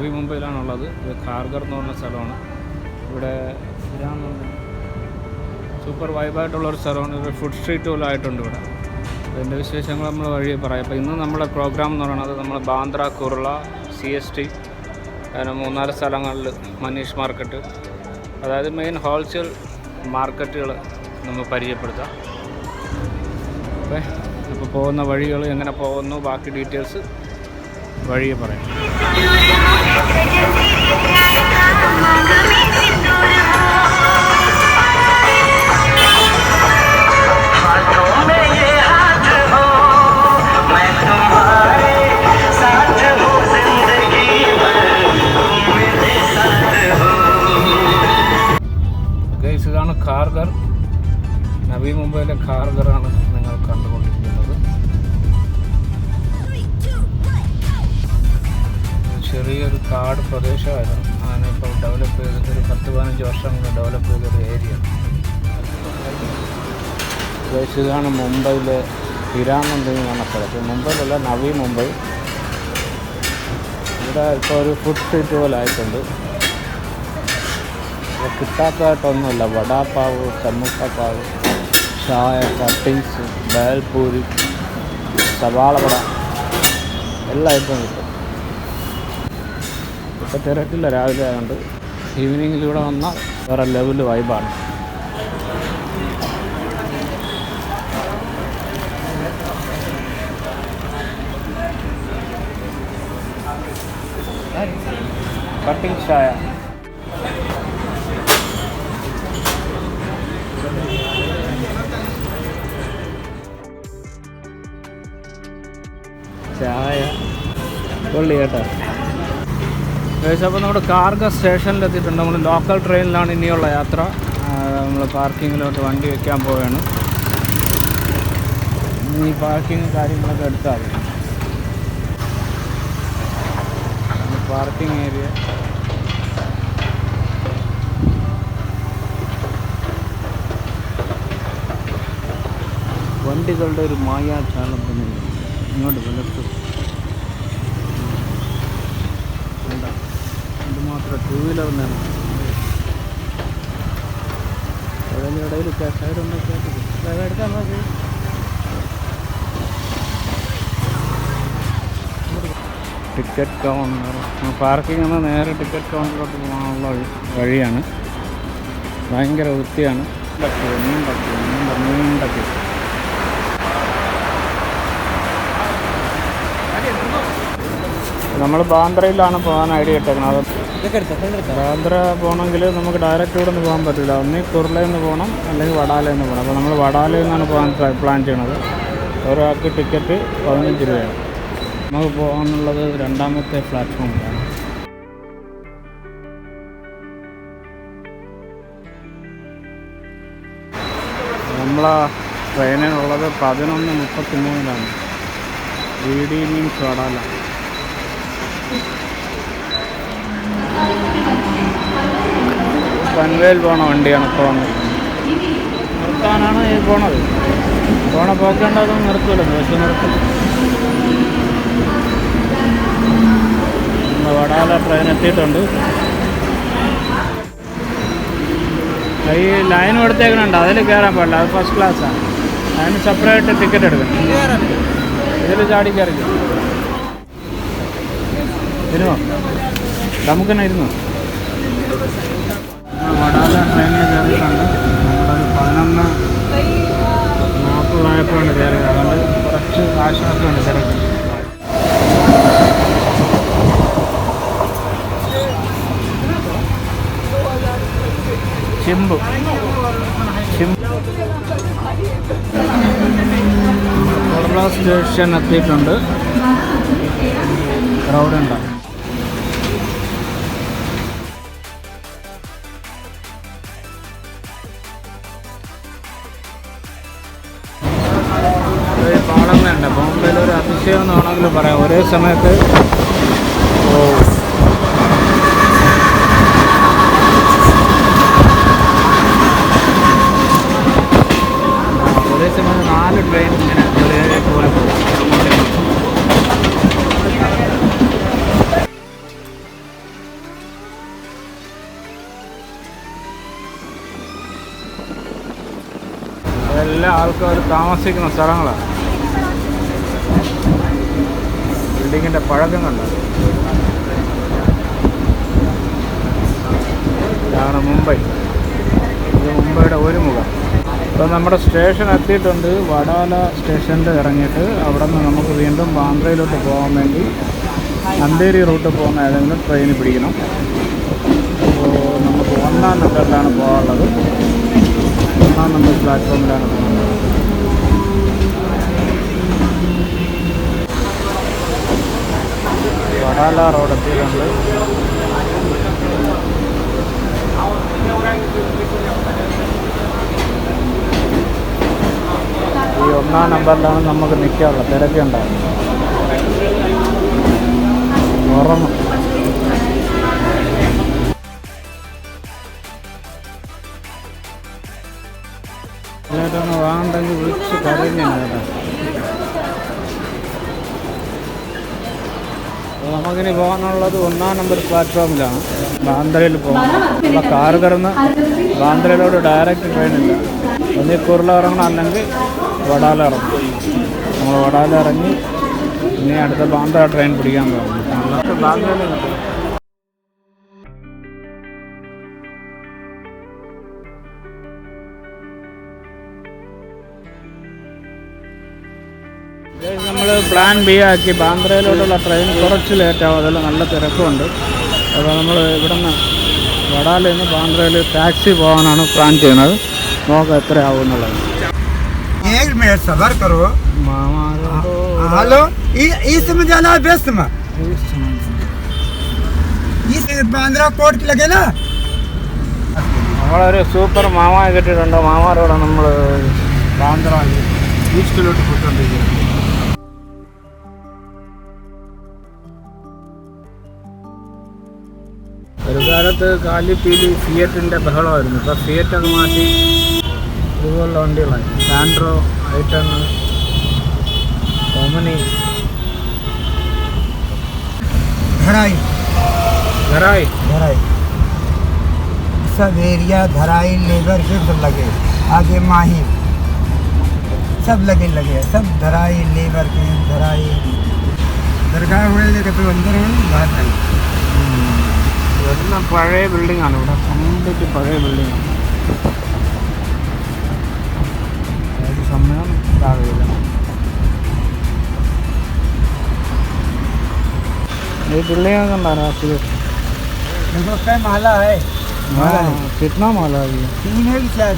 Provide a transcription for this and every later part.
നവി മുംബൈയിലാണുള്ളത്. ഇത് ഖാർഗർ എന്ന് പറഞ്ഞ സ്ഥലമാണ്. ഇവിടെ സൂപ്പർ വൈബായിട്ടുള്ളൊരു സ്ഥലമാണ്. ഒരു ഫുഡ് സ്ട്രീറ്റ് പോലും ആയിട്ടുണ്ട് ഇവിടെ. അതിൻ്റെ വിശേഷങ്ങൾ നമ്മൾ വഴി പറയാം. അപ്പോൾ ഇന്ന് നമ്മുടെ പ്രോഗ്രാം എന്ന് പറയുന്നത് നമ്മൾ ബാന്ദ്ര, കുർള, CST അങ്ങനെ 3-4 സ്ഥലങ്ങളിൽ മനീഷ് മാർക്കറ്റ്, അതായത് മെയിൻ ഹോൾസെയിൽ മാർക്കറ്റുകൾ നമ്മൾ പരിചയപ്പെടുത്താം. അപ്പോൾ പോകുന്ന വഴികൾ എങ്ങനെ പോകുന്നു, ബാക്കി ഡീറ്റെയിൽസ് വഴിയെ പറയാം. ഇതാണ് ഖാർഗർ, നവി മുംബൈയിലെ ഖാർഗറാണ് നിങ്ങൾ കണ്ടുകൊണ്ടിരിക്കുന്നത്. ചെറിയൊരു കാട് പ്രദേശമായിരുന്നു. അങ്ങനെ ഇപ്പോൾ ഡെവലപ്പ് ചെയ്തിട്ട് ഒരു 10-15 വർഷം കൊണ്ട് ഡെവലപ്പ് ചെയ്തൊരു ഏരിയ. ഇതാണ് മുംബൈയിലെ ഹിരാനന്ദ് എന്ന് പറഞ്ഞ സ്ഥലത്ത്. മുംബൈയിലല്ല, നവി മുംബൈ. ഇവിടെ ഇപ്പോൾ ഒരു ഫുഡ് സ്ട്രീറ്റ് പോലെ ആയിട്ടുണ്ട്. കിട്ടാത്തതായിട്ടൊന്നുമില്ല. വടാപ്പാവ്, സമൂസപ്പാവ്, ചായ, കട്ടിങ്സ്, ബേൽപൂരി, സവാള വട എല്ലാ ഐറ്റവും കിട്ടും. ഇപ്പോൾ തിരക്കില്ല, രാവിലെ ആയതുകൊണ്ട്. ഈവനിങ്ങിൽ ഇവിടെ വന്നാൽ വേറെ ലെവൽ വൈബാണ്. കട്ടിങ് ചായ, ചായ കൊള്ളി കേട്ടോ. അപ്പോൾ നമ്മുടെ ഖാർഗർ സ്റ്റേഷനിലെത്തിയിട്ടുണ്ട്. നമ്മൾ ലോക്കൽ ട്രെയിനിലാണ് ഇനിയുള്ള യാത്ര. നമ്മൾ പാർക്കിങ്ങിലോട്ട് വണ്ടി വയ്ക്കാൻ പോവുകയാണ്. ഈ പാർക്കിങ് കാര്യങ്ങളൊക്കെ എടുത്താൽ മതി. പാർക്കിംഗ് ഏരിയ വണ്ടികളുടെ ഒരു മായാജാലം തന്നെ. ഇങ്ങോട്ട് വിലക്ക് എന്തുമാത്രം 2 വീലർ നേരം ഇടയിൽ സൈഡുണ്ടാക്കി എടുക്കാൻ നോക്കി. ടിക്കറ്റ് കൗണ്ടർ, പാർക്കിംഗ് എന്നാൽ നേരെ ടിക്കറ്റ് കൗണ്ടറിലോട്ട് പോകാനുള്ള വഴിയാണ്. ഭയങ്കര വൃത്തിയാണ്. നീണ്ടക്കി നമ്മൾ ബാന്ദ്രയിലാണ് പോകാൻ ഐഡിയ ഇട്ടേക്കുന്നത്. ബാന്ദ്ര പോകണമെങ്കിൽ നമുക്ക് ഡയറക്റ്റ് ഇവിടെ നിന്ന് പോകാൻ പറ്റില്ല. ഒന്നീ കുർളയിൽ നിന്ന് പോകണം, അല്ലെങ്കിൽ വഡാലയിൽ നിന്ന് പോകണം. അപ്പോൾ നമ്മൾ വഡാലയിൽ നിന്നാണ് പോകാൻ പ്ലാൻ ചെയ്യണത്. ഒരാൾക്ക് ടിക്കറ്റ് 15 രൂപയാണ്. നമുക്ക് പോകാനുള്ളത് 2ാമത്തെ പ്ലാറ്റ്ഫോമിലാണ്. നമ്മളാ ട്രെയിനിനുള്ളത് 11:33 VD മീൻസ് വഡാല. പൻവേൽ പോണ വണ്ടിയാണ് ഇപ്പോൾ വന്നത്. നിർത്താനാണ് ഈ പോണത്. പോക്കേണ്ടതൊന്നും നിർത്തില്ലല്ലോ, പക്ഷെ നിർത്തില്ല. വഡാല ട്രെയിൻ എത്തിയിട്ടുണ്ട്. ഈ ലൈൻ എടുത്തേക്കണുണ്ട്, അതിൽ കയറാൻ പാടില്ല. അത് ഫസ്റ്റ് ക്ലാസ്സാണ്. അതിന് സെപ്പറേറ്റ് ടിക്കറ്റ് എടുക്കണം. ഇതിൽ ചാടി കയറിക്കും. ഇരുന്നോ, നമുക്കെന്നെ ഇരുന്നോ. വഡാല ട്രെയിനിൽ കയറിയിട്ടുണ്ട്. നമ്മളൊരു 11:40 കയറിയത്. അതുകൊണ്ട് കുറച്ച് ആശ്വാസമുണ്ട് തിരക്ക്. ചിമ്പ് കുർള സ്റ്റേഷൻ എത്തിയിട്ടുണ്ട്. ക്രൗഡുണ്ട്. പാളങ്ങളുണ്ട്. ബോംബെയിലൊരു അതിശയം എന്ന് വേണമെങ്കിൽ പറയാം. ഒരേ സമയത്ത് ഒരേ സമയത്ത് 4 ട്രെയിൻ ഇങ്ങനെ ഒരേപോലെ പോകും. എല്ലാ ആൾക്കാരും താമസിക്കുന്ന സ്ഥലങ്ങളാണ്. ബിൽഡിങ്ങിൻ്റെ പഴക്കം കണ്ടത്. ഇതാണ് മുംബൈ. ഇത് മുംബൈയുടെ ഒരു മുഖം. ഇപ്പോൾ നമ്മുടെ സ്റ്റേഷൻ എത്തിയിട്ടുണ്ട്. വഡാല സ്റ്റേഷനിൽ ഇറങ്ങിയിട്ട് അവിടെ നിന്ന് നമുക്ക് വീണ്ടും ബാന്ദ്രയിലോട്ട് പോകാൻ വേണ്ടി അന്തേരി റൂട്ട് പോകുന്ന ഏതെങ്കിലും ട്രെയിൻ പിടിക്കണം. അപ്പോൾ നമുക്ക് 1-ാം നമ്പറിലാണ് പോകാനുള്ളത്. 1-ാം നമ്പർ പ്ലാറ്റ്ഫോമിലാണ് പോകുന്നത്. വഡാല റോഡ് എത്തിയിട്ടുണ്ട്. ഈ 1-ാം നമ്പറിലാണ് നമുക്ക് നിൽക്കാനുള്ളത്. തിരക്ക് ഉണ്ടാകും. ഉറങ്ങും. ചേട്ടൊന്ന് വാങ്ങണ്ടെങ്കിൽ വിളിച്ച് കരഞ്ഞാണ് കേട്ടോ. നമുക്കിനി പോകാനുള്ളത് 1-ാം നമ്പർ പ്ലാറ്റ്ഫോമിലാണ്. ബാന്ദ്രയിൽ പോകണം. അപ്പോൾ കാറ് തുറന്ന് ബാന്ദ്രയിലോട്ട് ഡയറക്റ്റ് ട്രെയിനില്ല. ഒന്നീ കുർള ഇറങ്ങണം, അല്ലെങ്കിൽ വഡാല ഇറങ്ങും. നമ്മൾ വഡാല ഇറങ്ങി ഇനി അടുത്ത ബാന്ദ്ര ട്രെയിൻ പിടിക്കാൻ പോകും. ബാന്ദ്രയിൽ കിട്ടും. നമ്മൾ പ്ലാൻ ബി ആക്കി. ബാന്ദ്രയിലോട്ടുള്ള ട്രെയിൻ കുറച്ച് ലേറ്റാവും. അതെല്ലാം നല്ല തിരക്കുണ്ട്. അപ്പോൾ നമ്മൾ ഇവിടെ നിന്ന് വഡാലയിൽ നിന്ന് ബാന്ദ്രയിൽ ടാക്സി പോകാനാണ് പ്ലാൻ ചെയ്യുന്നത്. നോക്കാം എത്രയാവും എന്നുള്ളത്. हेलो ईस्ट में जाना है, वेस्ट में? ईस्ट बांद्रा कोर्ट लगे ना. നമ്മളൊരു സൂപ്പർ മാമായ കിട്ടിയിട്ടുണ്ട്. മാമാരോടെ നമ്മൾ ബാന്ദ്ര ഈസ്റ്റിലോട്ട് പോയിക്കൊണ്ടിരിക്കുന്നത്. ഒരു കാലത്ത് കാലിപ്പീലി ഫിയറ്റിൻ്റെ ബഹളമായിരുന്നു. ഇപ്പോൾ ഫിയറ്റ് ഒക്കെ മാറ്റി ഇതുപോലുള്ള വണ്ടികളായി. സാൻഡ്രോ, ഐ10, ഓമനി, धराई घराई धराई सब एरिया धराई लेबर फिर लगे. आगे माहिम सब लगे सब धराई लेबर के धराई दरगाह हुए तो अंदर बाहर नहीं. ഇതെല്ലാം പഴയ ബിൽഡിങ്ങാണ്. ഇവിടെ കംപ്ലീറ്റ് പഴയ ബിൽഡിങ്ങാണ്. ഏത് സമയം താഴെയില്ല. ये बिल्डिंग का कंधा है आपके देखो माला है. माला कितना माला है ये? 3 है कि 4?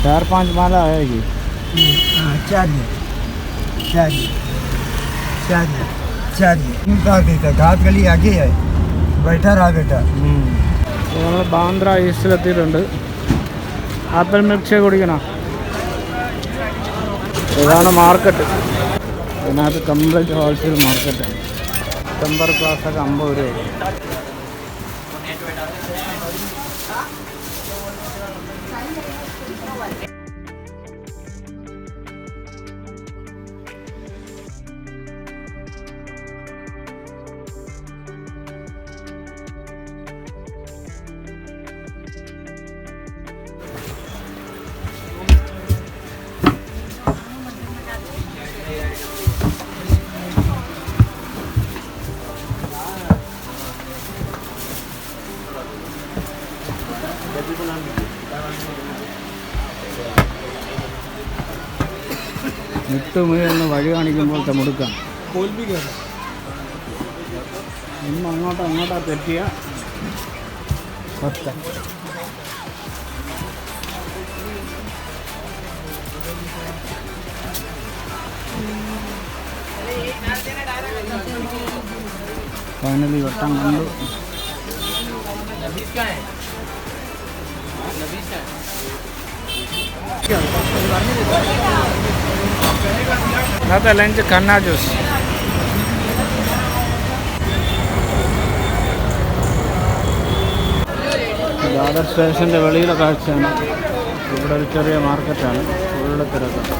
4-5 माला है ये. 4 देता. घाट गली आगे है. बैठा रहा बेटा. നമ്മൾ ബാന്ദ്ര ഈസ്റ്റിലെത്തിയിട്ടുണ്ട്. ആപ്പിൾ മിൽക്ക് ഷേക്ക് കുടിക്കണം. ഇതാണ് മാർക്കറ്റ്. ഇതിനകത്ത് കംപ്ലീറ്റ് ഹോൾസെയിൽ മാർക്കറ്റാണ്. ടെമ്പർ ക്ലാസ്സൊക്കെ 50 രൂപ. മുട്ടുമുയലിന് വഴി കാണിക്കുമ്പോഴത്തെ മുടുക്കാം. ഇന്ന് അങ്ങോട്ടാ തെറ്റിയ 10. ഫൈനലി വെട്ടം കണ്ടു. ഇന്നത്തെ ലഞ്ച് കന്ന ജ്യൂസ്. ദാദർ സ്റ്റേഷൻ്റെ വെളിയിലെ കാഴ്ചയാണ്. ഇവിടെ ഒരു ചെറിയ മാർക്കറ്റാണ്. ഫുള്ള് തിരക്കാണ്.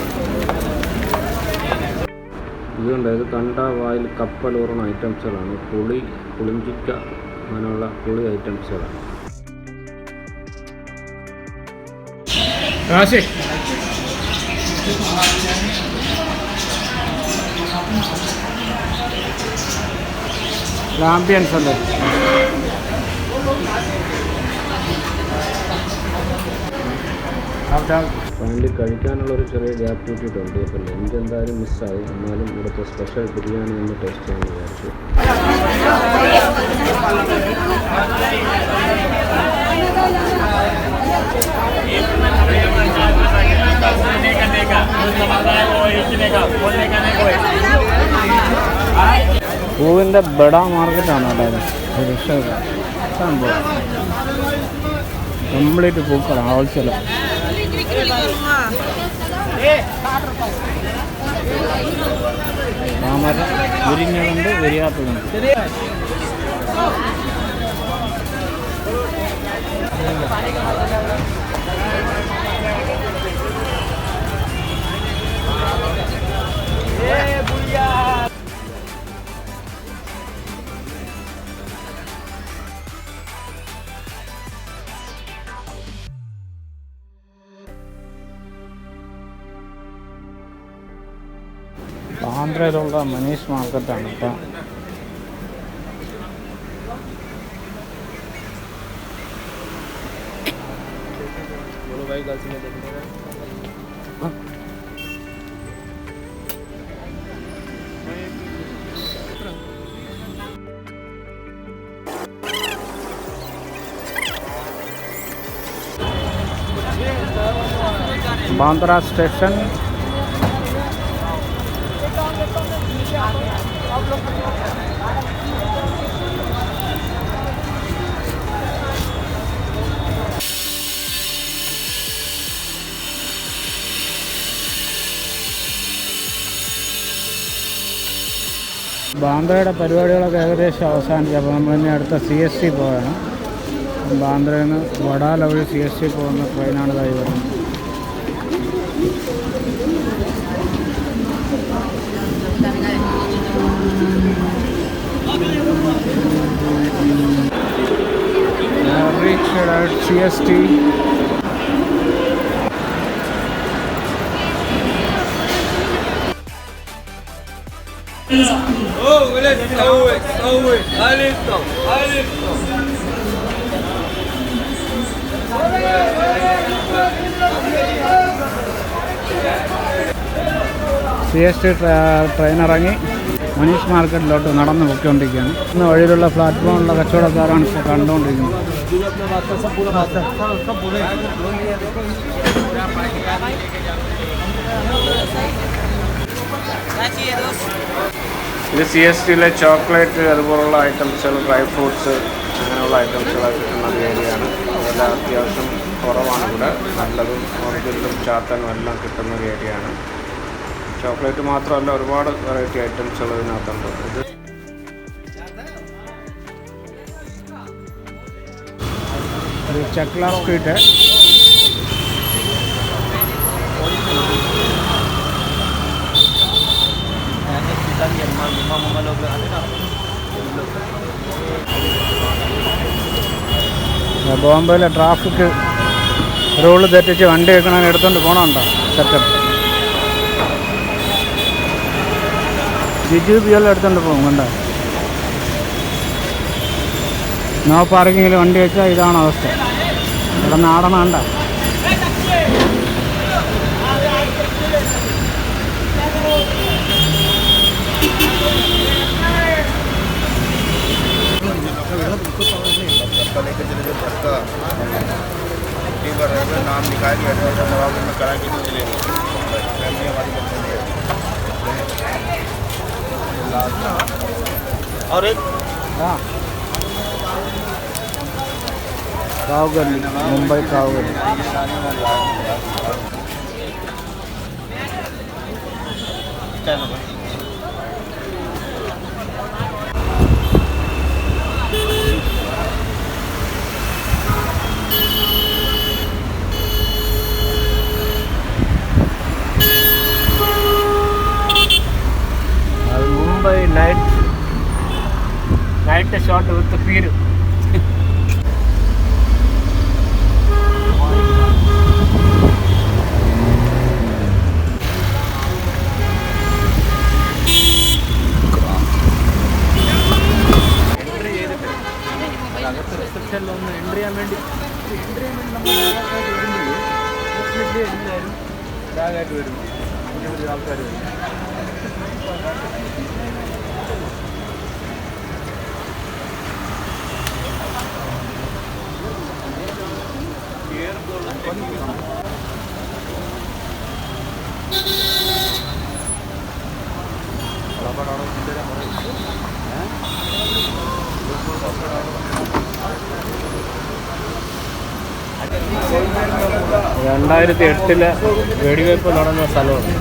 ഇതുകൊണ്ട് ഇത് കണ്ട വായിൽ കപ്പലൂറുന്ന ഐറ്റംസുകളാണ്. പുളി, പുളിഞ്ചിക്ക, അങ്ങനെയുള്ള പുളി ഐറ്റംസുകളാണ്. ആംബിയൻസ് അല്ലേ. ഫൈനലി കഴിക്കാനുള്ളൊരു ചെറിയ ഗ്യാപ്പ് കിട്ടിയിട്ടുണ്ട്. അപ്പോൾ ലഞ്ച് എന്തായാലും മിസ്സായി. എന്നാലും ഇവിടുത്തെ സ്പെഷ്യൽ ബിരിയാണി ഒന്ന് ടേസ്റ്റ് ചെയ്യാൻ വിചാരിച്ചു. പൂവിൻ്റെ ബഡ മാർക്കറ്റാണ് അവിടെ. സംഭവം കംപ്ലീറ്റ് പൂക്കളാണ്, ഹോൾസെയിൽ. താമര വിരിഞ്ഞതുണ്ട്, വിരിയാത്തതുണ്ട്. ആന്ധ്രയിലുള്ള മനീഷ് മാർക്കറ്റാണ് ഇപ്പം. ബാന്ദ്ര സ്റ്റേഷൻ. ബാന്ദ്രയുടെ പരിപാടികളൊക്കെ ഏകദേശം അവസാനിച്ചു. അപ്പോൾ നമ്മളിനി അടുത്ത CST പോവുകയാണ്. ബാന്ദ്രയിൽ നിന്ന് വഡാല വഴി CST പോകുന്ന ട്രെയിനാണ് ഇതായി വരുന്നത്. Reached at CST. Oh, let's go it. Alito. CST train ഇറങ്ങി മനീഷ് മാർക്കറ്റിലോട്ട് നടന്ന് പൊയ്ക്കൊണ്ടിരിക്കുകയാണ്. ഇന്ന് വഴിയിലുള്ള പ്ലാറ്റ്ഫോമിലുള്ള കച്ചവടക്കാരാണ് ഇപ്പോൾ കണ്ടുകൊണ്ടിരിക്കുന്നത്. ഇത് CSTയിലെ ചോക്ലേറ്റ്, അതുപോലുള്ള ഐറ്റംസുകൾ, ഡ്രൈ ഫ്രൂട്ട്സ്, അങ്ങനെയുള്ള ഐറ്റംസുകളൊക്കെ കിട്ടുന്ന ഒരു ഏരിയയാണ്. അതെല്ലാം അത്യാവശ്യം കുറവാണ് ഇവിടെ. നല്ലതും ഒറിജിനലും ചാത്തനും എല്ലാം കിട്ടുന്ന ഒരു ഏരിയയാണ്. ചോക്ലേറ്റ് മാത്രമല്ല, ഒരുപാട് വെറൈറ്റി ഐറ്റംസുകൾ ഇതിനകത്തുണ്ട്. ഇത് ചക്ല സ്ട്രീറ്റ്. ബോംബെയിലെ ട്രാഫിക് റൂള് തെറ്റിച്ച് വണ്ടി വെക്കണ എടുത്തോണ്ട് പോകണമുണ്ടോ സെറ്റപ്പ്. ജിജുബിയെല്ലാം എടുത്തോണ്ട് പോകും കണ്ടോ. നോ പാർക്കിങ്ങിൽ വണ്ടി വെച്ചാൽ ഇതാണ് അവസ്ഥ. ഇവിടെ നാടണ കണ്ട. नाम निकाल में करा के चले और एक कावगली, Mumbai कावगली. Mumbai night shot with the pier. അകത്ത് റിസപ്ഷനിലൊന്ന് എൻട്രി ചെയ്യാൻ വേണ്ടി നമ്മൾ ബാഗായിട്ട് വരുമ്പോൾ ഡെഫിനറ്റ്ലി എല്ലാവരും ബാഗായിട്ട് വരുന്നു. വലിയ വലിയ ആൾക്കാർ വരുന്നു. രണ്ടായിരത്തി 2008 വെടിവയ്പ്പ് നടന്ന സ്ഥലമാണ്.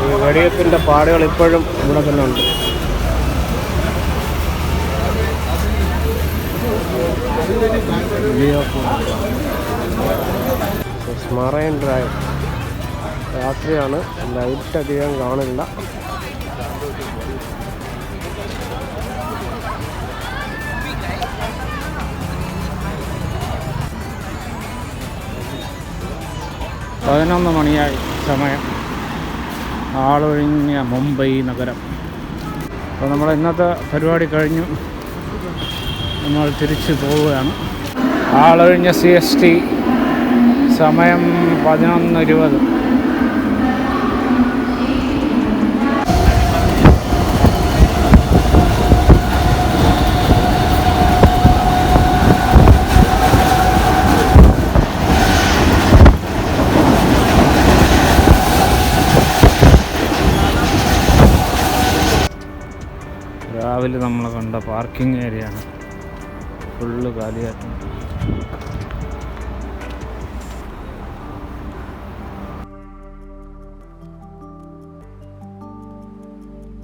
ഈ വെടിവയ്പ്പിൻ്റെ പാടുകൾ ഇപ്പോഴും ഇവിടെ തന്നെ ഉണ്ട്. മറൈൻ ഡ്രൈവ് രാത്രിയാണ്, ലൈറ്റ് അധികം കാണില്ല. പതിനൊന്ന് മണിയായി സമയം. ആളൊഴിഞ്ഞ മുംബൈ നഗരം. അപ്പോൾ നമ്മൾ ഇന്നത്തെ പരിപാടി കഴിഞ്ഞു, നമ്മൾ തിരിച്ചു പോവുകയാണ്. ആളൊഴിഞ്ഞ CST സമയം 11:20. രാവിലെ നമ്മൾ കണ്ട പാർക്കിംഗ് ഏരിയയാണ്, ഫുള്ള് കാലിയായിട്ടുണ്ട്.